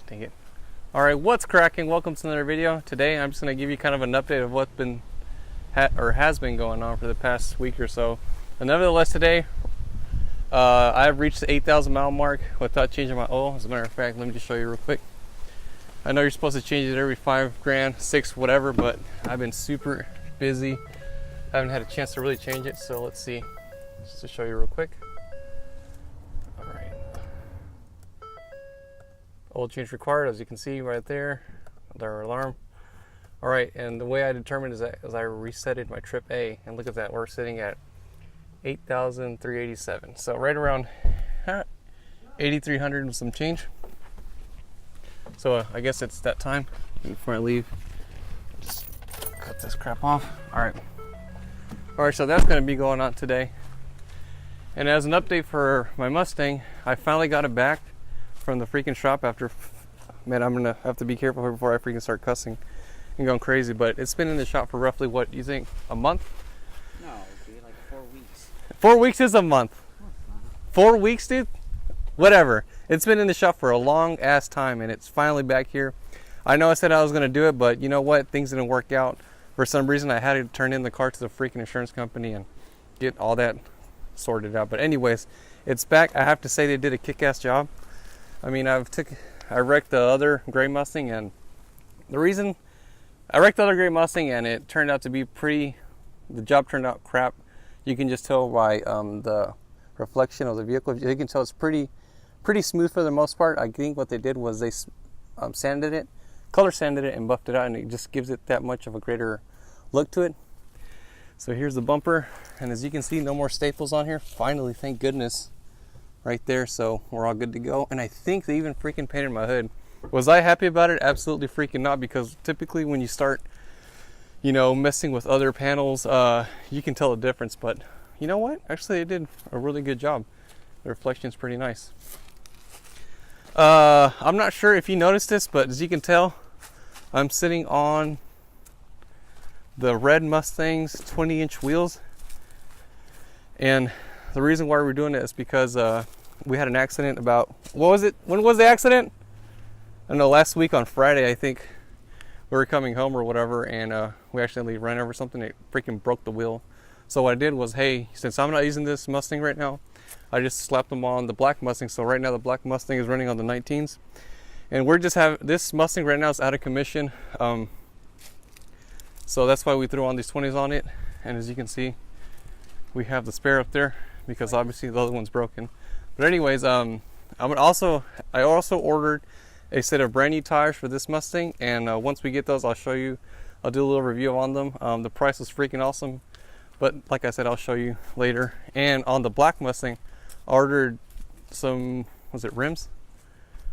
Dang it. Alright, what's cracking? Welcome to another video. Today I'm just going to give you kind of an update of what's been has been going on for the past week or so. And nevertheless, today I've reached the 8,000 mile mark without changing my oil. As a matter of fact, let me just show you real quick. I know you're supposed to change it every 5 grand, 6, whatever, but I've been super busy. I haven't had a chance to really change it, so let's see. Just to show you real quick. Alright. Oil change required, as you can see right there. Our alarm. Alright, and the way I determined is that as I resetted my trip A, and look at that, we're sitting at 8,387. So right around 8,300 and some change. So I guess it's that time. Before I leave, just cut this crap off. Alright, so that's going to be going on today. And as an update for my Mustang, I finally got it back from the freaking shop after, man, I'm going to have to be careful here before I freaking start cussing and going crazy. But it's been in the shop for roughly, what, you think, a month? No, it'd be like 4 weeks. 4 weeks is a month. 4 weeks, dude? Whatever. It's been in the shop for a long ass time and it's finally back here. I know I said I was going to do it, but you know what? Things didn't work out. For some reason, I had to turn in the car to the freaking insurance company and get all that sorted out. But anyways, it's back. I have to say they did a kick-ass job. I mean, I wrecked the other gray Mustang, and the reason I wrecked the other gray Mustang and it turned out to be the job turned out crap. You can just tell by the reflection of the vehicle. You can tell it's pretty smooth for the most part. I think what they did was they sanded it, color sanded it, and buffed it out, and it just gives it that much of a greater look to it. So here's the bumper, and as you can see, no more staples on here. Finally, thank goodness, right there. So we're all good to go. And I think they even freaking painted my hood. Was I happy about it? Absolutely freaking not, because typically when you start, you know, messing with other panels, you can tell the difference. But you know what? Actually, they did a really good job. The reflection's pretty nice. I'm not sure if you noticed this, but as you can tell, I'm sitting on the red Mustang's 20-inch wheels. And the reason why we're doing it is because we had an accident about, what was it? When was the accident? I don't know, last week on Friday, I think. We were coming home or whatever, and we accidentally ran over something. It freaking broke the wheel. So what I did was, hey, since I'm not using this Mustang right now, I just slapped them on the black Mustang. So right now the black Mustang is running on the 19s. And we're just this Mustang right now is out of commission. So that's why we threw on these 20s on it. And as you can see, we have the spare up there because obviously the other one's broken. But anyways, I also ordered a set of brand new tires for this Mustang. And once we get those, I'll show you. I'll do a little review on them. The price was freaking awesome. But like I said, I'll show you later. And on the black Mustang, I ordered some, was it rims?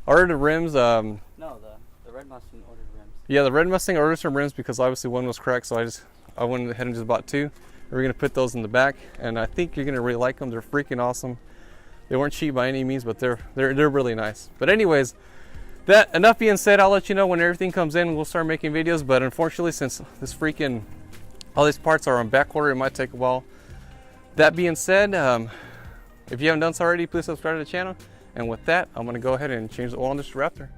I ordered the rims. No, the red Mustang ordered rims. Yeah, the red Mustang ordered some rims because obviously one was cracked, so I went ahead and just bought 2. We're gonna put those in the back, and I think you're gonna really like them. They're freaking awesome. They weren't cheap by any means, but they're really nice. But anyways, that enough being said, I'll let you know when everything comes in. We'll start making videos. But unfortunately, since all these parts are on back order, it might take a while. That being said, if you haven't done so already, please subscribe to the channel. And with that, I'm going to go ahead and change the oil on this Raptor.